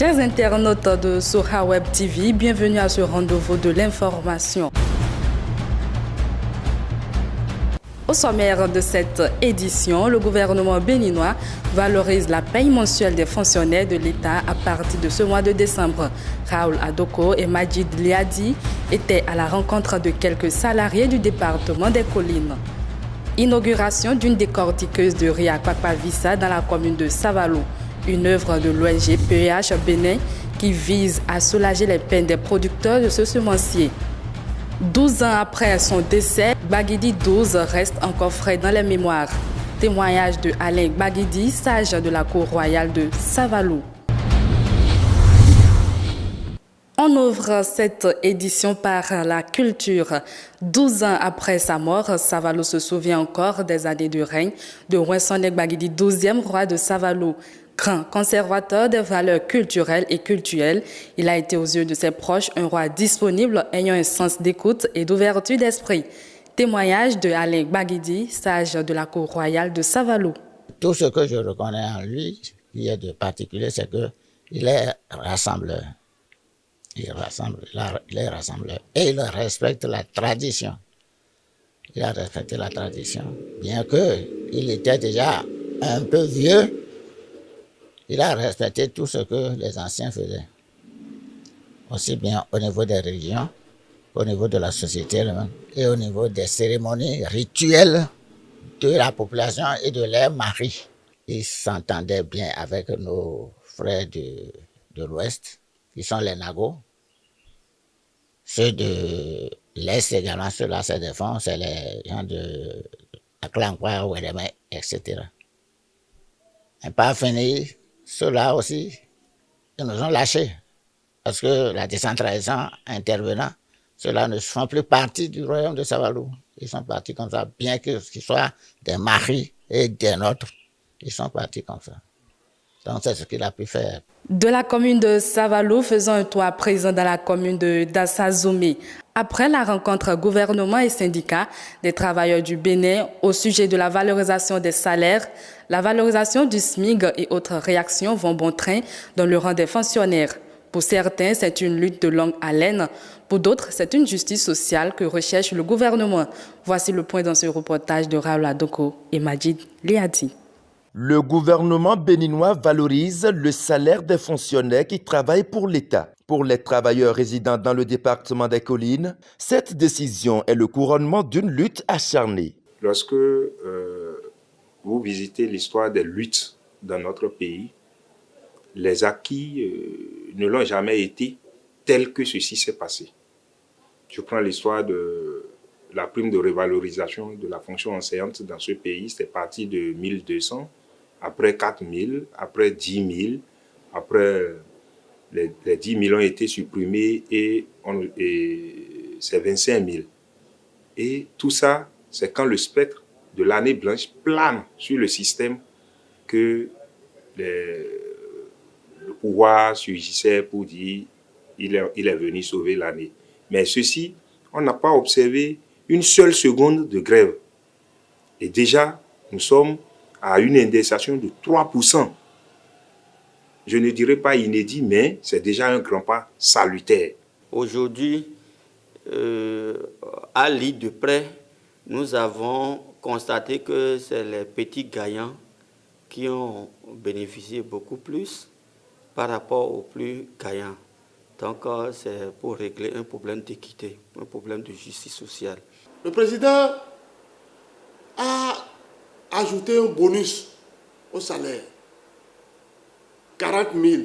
Chers internautes de Soha Web TV, bienvenue à ce rendez-vous de l'information. Au sommaire de cette édition, le gouvernement béninois valorise la paye mensuelle des fonctionnaires de l'État à partir de ce mois de décembre. Raoul Adoko et Majid Liadi étaient à la rencontre de quelques salariés du département des Collines. Inauguration d'une décortiqueuse de riz à Kwakwa-Vissa dans la commune de Savalo, une œuvre de l'ONG PEH Bénin qui vise à soulager les peines des producteurs de ce semencier. 12 ans après son décès, Baguidi 12 reste encore frais dans les mémoires. Témoignage de Alain Baguidi, sage de la cour royale de Savalo. On ouvre cette édition par la culture. 12 ans après sa mort, Savalo se souvient encore des années de règne de Wensonek Baguidi, 12e roi de Savalo. Grand conservateur des valeurs culturelles et cultuelles, il a été aux yeux de ses proches un roi disponible ayant un sens d'écoute et d'ouverture d'esprit. Témoignage de Alain Baguidi, sage de la cour royale de Savalo. Tout ce que je reconnais en lui, qui est de particulier, c'est qu'il est rassembleur. Il est rassembleur. Et il respecte la tradition. Il a respecté la tradition. Bien qu'il était déjà un peu vieux, il a respecté tout ce que les anciens faisaient. Aussi bien au niveau des religions, au niveau de la société et au niveau des cérémonies rituelles de la population et de leurs maris. Il s'entendait bien avec nos frères de l'Ouest, qui sont les Nagos. Ceux de l'Est également, ceux-là, c'est des fonds, c'est les gens de Aklankwa, Ouedeme, etc. Et pas fini, ceux-là aussi, ils nous ont lâchés. Parce que la décentralisation intervenant, ceux-là ne font plus partie du royaume de Savalo. Ils sont partis comme ça, bien qu'ils soient des maris et des nôtres. Ils sont partis comme ça. Donc c'est ce qu'il a pu faire. De la commune de Savalo, faisons un tour à présent dans la commune de Dassazomé. Après la rencontre gouvernement et syndicats des travailleurs du Bénin au sujet de la valorisation des salaires, la valorisation du SMIG et autres réactions vont bon train dans le rang des fonctionnaires. Pour certains, c'est une lutte de longue haleine. Pour d'autres, c'est une justice sociale que recherche le gouvernement. Voici le point dans ce reportage de Raoul Adoko et Majid Liadi. Le gouvernement béninois valorise le salaire des fonctionnaires qui travaillent pour l'État. Pour les travailleurs résidant dans le département des Collines, cette décision est le couronnement d'une lutte acharnée. Lorsque vous visitez l'histoire des luttes dans notre pays, les acquis ne l'ont jamais été tel que ceci s'est passé. Je prends l'histoire de la prime de revalorisation de la fonction enseignante dans ce pays. C'était parti de 1200, après 4000, après 10 000, après les 10 000 ont été supprimés et c'est 25 000. Et tout ça, c'est quand le spectre de l'année blanche plane sur le système que le pouvoir surgissait pour dire il est venu sauver l'année. Mais ceci, on n'a pas observé une seule seconde de grève. Et déjà, nous sommes à une indexation de 3%. Je ne dirais pas inédit, mais c'est déjà un grand pas salutaire. Aujourd'hui, à l'île de près, nous avons constaté que c'est les petits gagnants qui ont bénéficié beaucoup plus par rapport aux plus gagnants. Donc, c'est pour régler un problème d'équité, un problème de justice sociale. Le président a ajouté un bonus au salaire. 40 000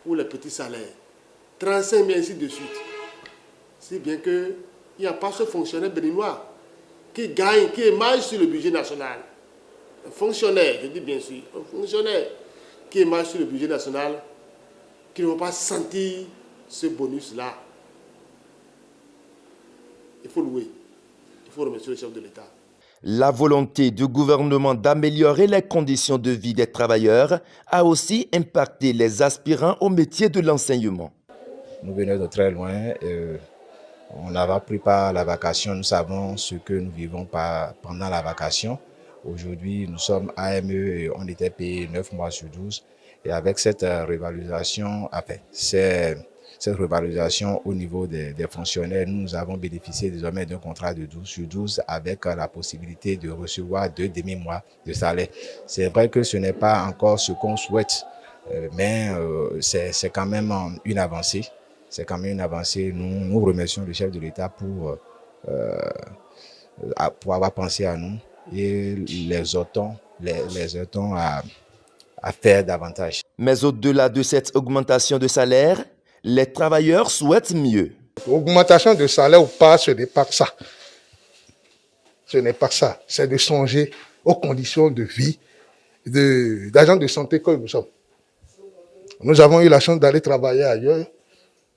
pour les petits salaires, 35 000 ainsi de suite. Si bien qu'il n'y a pas ce fonctionnaire béninois qui gagne, qui émarge sur le budget national. Un fonctionnaire, je dis bien sûr, un fonctionnaire qui émarge sur le budget national, qui ne va pas sentir ce bonus-là. Il faut louer. Il faut remercier le chef de l'État. La volonté du gouvernement d'améliorer les conditions de vie des travailleurs a aussi impacté les aspirants au métier de l'enseignement. Nous venons de très loin. On n'avait pris pas la vacation. Nous savons ce que nous vivons pendant la vacation. Aujourd'hui, nous sommes AME et on était payé 9 mois sur 12. Et avec cette revalorisation, cette revalorisation au niveau des fonctionnaires, nous avons bénéficié désormais d'un contrat de 12 sur 12 avec la possibilité de recevoir 2 demi-mois de salaire. C'est vrai que ce n'est pas encore ce qu'on souhaite, mais c'est quand même une avancée. C'est quand même une avancée. Nous remercions le chef de l'État pour avoir pensé à nous et les exhortons à faire davantage. Mais au-delà de cette augmentation de salaire, les travailleurs souhaitent mieux. Augmentation de salaire ou pas, ce n'est pas ça. Ce n'est pas ça. C'est de songer aux conditions de vie d'agents de santé que nous sommes. Nous avons eu la chance d'aller travailler ailleurs,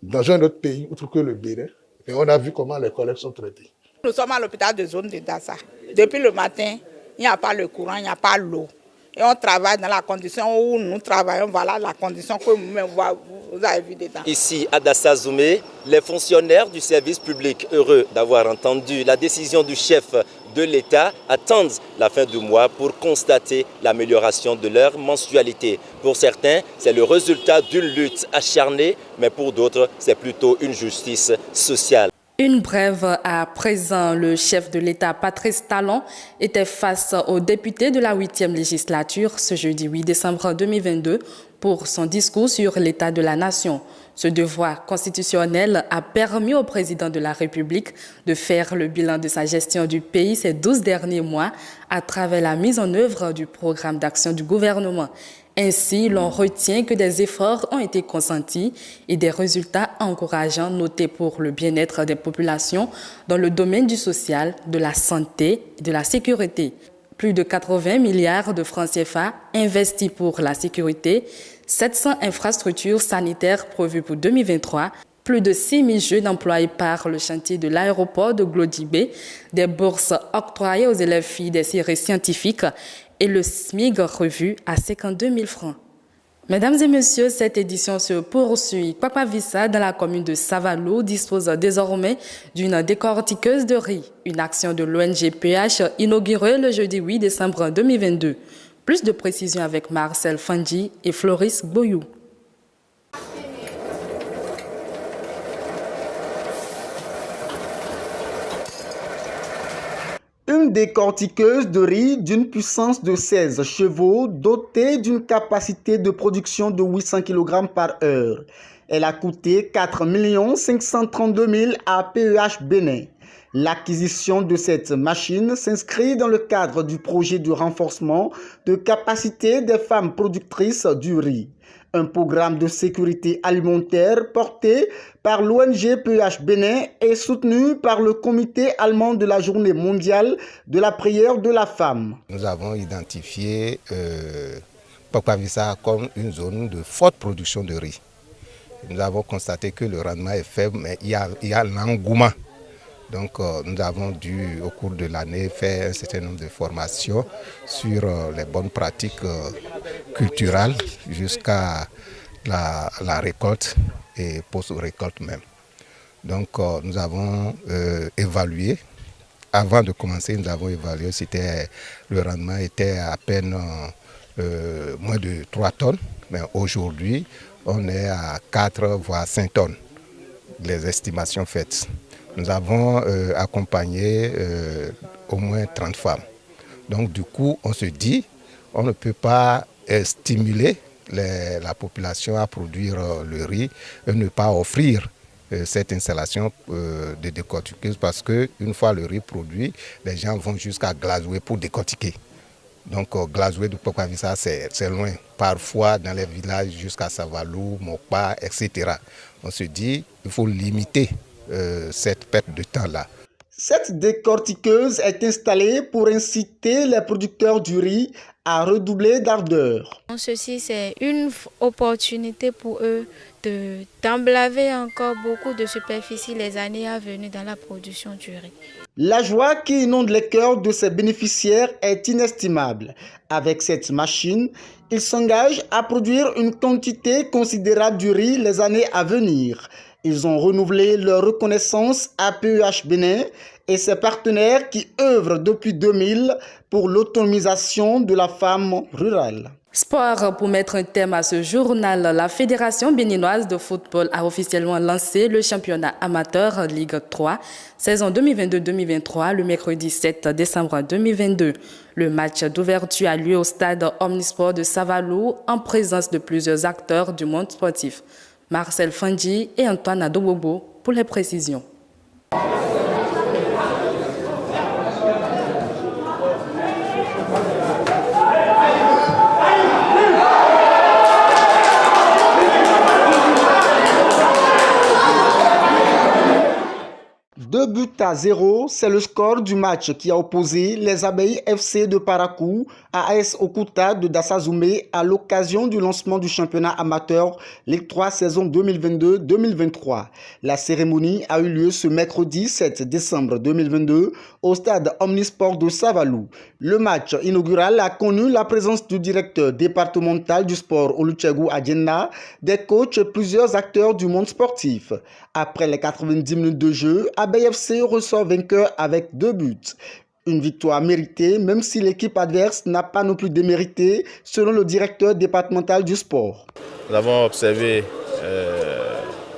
dans un autre pays, autre que le Bénin, et on a vu comment les collègues sont traités. Nous sommes à l'hôpital de zone de Dassa. Depuis le matin, il n'y a pas le courant, il n'y a pas l'eau. Et on travaille dans la condition où nous travaillons, voilà la condition que vous avez vue dedans. Ici, à Dassa Zoumé, les fonctionnaires du service public, heureux d'avoir entendu la décision du chef de l'État, attendent la fin du mois pour constater l'amélioration de leur mensualité. Pour certains, c'est le résultat d'une lutte acharnée, mais pour d'autres, c'est plutôt une justice sociale. Une brève à présent, le chef de l'État, Patrice Talon, était face aux députés de la 8e législature ce jeudi 8 décembre 2022 pour son discours sur l'état de la nation. Ce devoir constitutionnel a permis au président de la République de faire le bilan de sa gestion du pays ces 12 derniers mois à travers la mise en œuvre du programme d'action du gouvernement. Ainsi, l'on retient que des efforts ont été consentis et des résultats encourageants notés pour le bien-être des populations dans le domaine du social, de la santé et de la sécurité. Plus de 80 milliards de francs CFA investis pour la sécurité, 700 infrastructures sanitaires prévues pour 2023, plus de 6 000 jeunes employés par le chantier de l'aéroport de Glodibé, des bourses octroyées aux élèves filles des séries scientifiques et le SMIG revu à 52 000 francs. Mesdames et messieurs, cette édition se poursuit. Kwakwa-Vissa, dans la commune de Savalou, dispose désormais d'une décortiqueuse de riz. Une action de l'ONG PH inaugurée le jeudi 8 décembre 2022. Plus de précisions avec Marcel Fandji et Floris Boyou. Une décortiqueuse de riz d'une puissance de 16 chevaux dotée d'une capacité de production de 800 kg par heure. Elle a coûté 4 532 000 à PEH Bénin. L'acquisition de cette machine s'inscrit dans le cadre du projet de renforcement de capacité des femmes productrices du riz. Un programme de sécurité alimentaire porté par l'ONG PEH Bénin et soutenu par le comité allemand de la Journée mondiale de la prière de la femme. Nous avons identifié Kwakwa-Vissa comme une zone de forte production de riz. Nous avons constaté que le rendement est faible, mais il y a l'engouement. Donc nous avons dû, au cours de l'année, faire un certain nombre de formations sur les bonnes pratiques culturelles jusqu'à la récolte et post-récolte même. Donc nous avons évalué, avant de commencer, nous avons évalué, le rendement était à peine moins de 3 tonnes, mais aujourd'hui on est à 4 voire 5 tonnes, les estimations faites. Nous avons accompagné au moins 30 femmes. Donc du coup, on se dit, on ne peut pas stimuler la population à produire le riz et ne pas offrir cette installation de décortiqueuse parce qu'une fois le riz produit, les gens vont jusqu'à Glazoué pour décortiquer. Donc Glazoué de Kwakwa-Vissa, c'est loin. Parfois dans les villages jusqu'à Savalou, Mokpa, etc. On se dit, il faut limiter cette perte de temps-là. Cette décortiqueuse est installée pour inciter les producteurs du riz à redoubler d'ardeur. Ceci, c'est une opportunité pour eux d'emblaver encore beaucoup de superficie les années à venir dans la production du riz. La joie qui inonde les cœurs de ces bénéficiaires est inestimable. Avec cette machine, ils s'engagent à produire une quantité considérable du riz les années à venir. Ils ont renouvelé leur reconnaissance à PEH Bénin et ses partenaires qui œuvrent depuis 2000 pour l'autonomisation de la femme rurale. Sport, pour mettre un terme à ce journal, la Fédération béninoise de football a officiellement lancé le championnat amateur Ligue 3, saison 2022-2023, le mercredi 7 décembre 2022. Le match d'ouverture a lieu au stade Omnisport de Savalou en présence de plusieurs acteurs du monde sportif. Marcel Fandji et Antoine Adobobo pour les précisions. Deux buts à 0, c'est le score du match qui a opposé les Abeilles FC de Parakou à AS Okuta de Dassazoumé à l'occasion du lancement du championnat amateur Ligue 3 saison 2022-2023. La cérémonie a eu lieu ce mercredi 7 décembre 2022 au stade Omnisport de Savalou. Le match inaugural a connu la présence du directeur départemental du sport Oluchegou Adjena, des coachs et plusieurs acteurs du monde sportif. Après les 90 minutes de jeu, Abeille FC ressort vainqueur avec 2 buts. Une victoire méritée, même si l'équipe adverse n'a pas non plus démérité, selon le directeur départemental du sport. Nous avons observé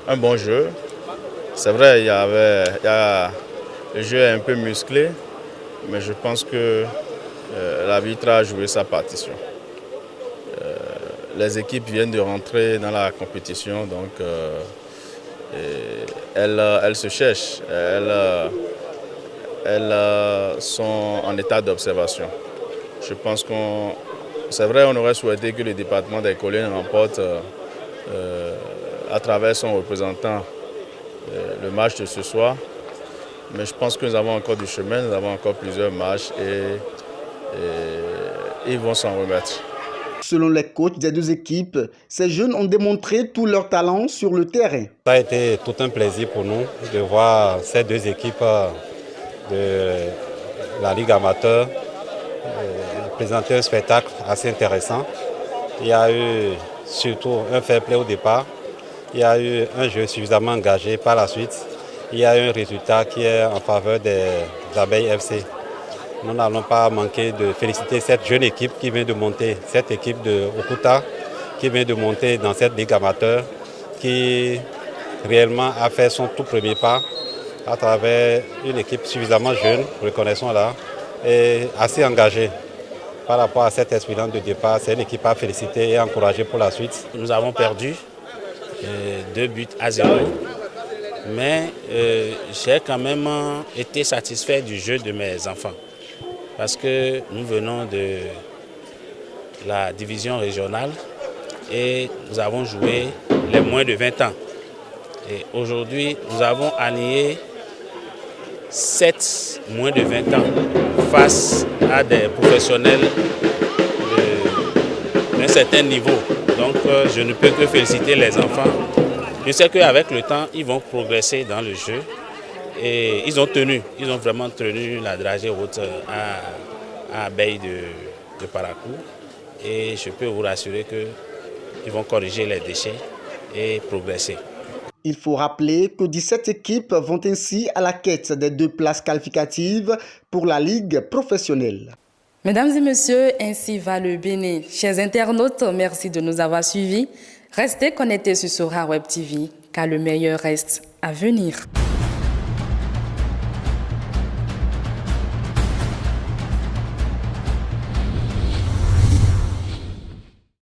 un bon jeu. C'est vrai, le jeu est un peu musclé, mais je pense que l'arbitre a joué sa partition. Les équipes viennent de rentrer dans la compétition, donc elles se cherchent, elles sont en état d'observation. Je pense c'est vrai, on aurait souhaité que le département des collines remporte à travers son représentant le match de ce soir. Mais je pense que nous avons encore du chemin, nous avons encore plusieurs matchs et ils vont s'en remettre. Selon les coachs des deux équipes, ces jeunes ont démontré tout leur talent sur le terrain. Ça a été tout un plaisir pour nous de voir ces deux équipes de la Ligue amateur présenter un spectacle assez intéressant. Il y a eu surtout un fair play au départ. Il y a eu un jeu suffisamment engagé par la suite. Il y a eu un résultat qui est en faveur des Abeilles FC. Nous n'allons pas manquer de féliciter cette jeune équipe qui vient de monter, cette équipe de Okuta qui vient de monter dans cette ligue amateur, qui réellement a fait son tout premier pas à travers une équipe suffisamment jeune, reconnaissons-la, et assez engagée par rapport à cette expérience de départ. C'est une équipe à féliciter et encourager pour la suite. Nous avons perdu 2 buts à 0, mais j'ai quand même été satisfait du jeu de mes enfants. Parce que nous venons de la division régionale et nous avons joué les moins de 20 ans. Et aujourd'hui, nous avons aligné 7 moins de 20 ans face à des professionnels d'un certain niveau. Donc je ne peux que féliciter les enfants. Je sais qu'avec le temps, ils vont progresser dans le jeu. Et ils ont vraiment tenu la dragée haute à Abeille de Parakou. Et je peux vous rassurer qu'ils vont corriger les déchets et progresser. Il faut rappeler que 17 équipes vont ainsi à la quête des 2 places qualificatives pour la Ligue professionnelle. Mesdames et messieurs, ainsi va le Bénin. Chers internautes, merci de nous avoir suivis. Restez connectés sur Sora Web TV, car le meilleur reste à venir.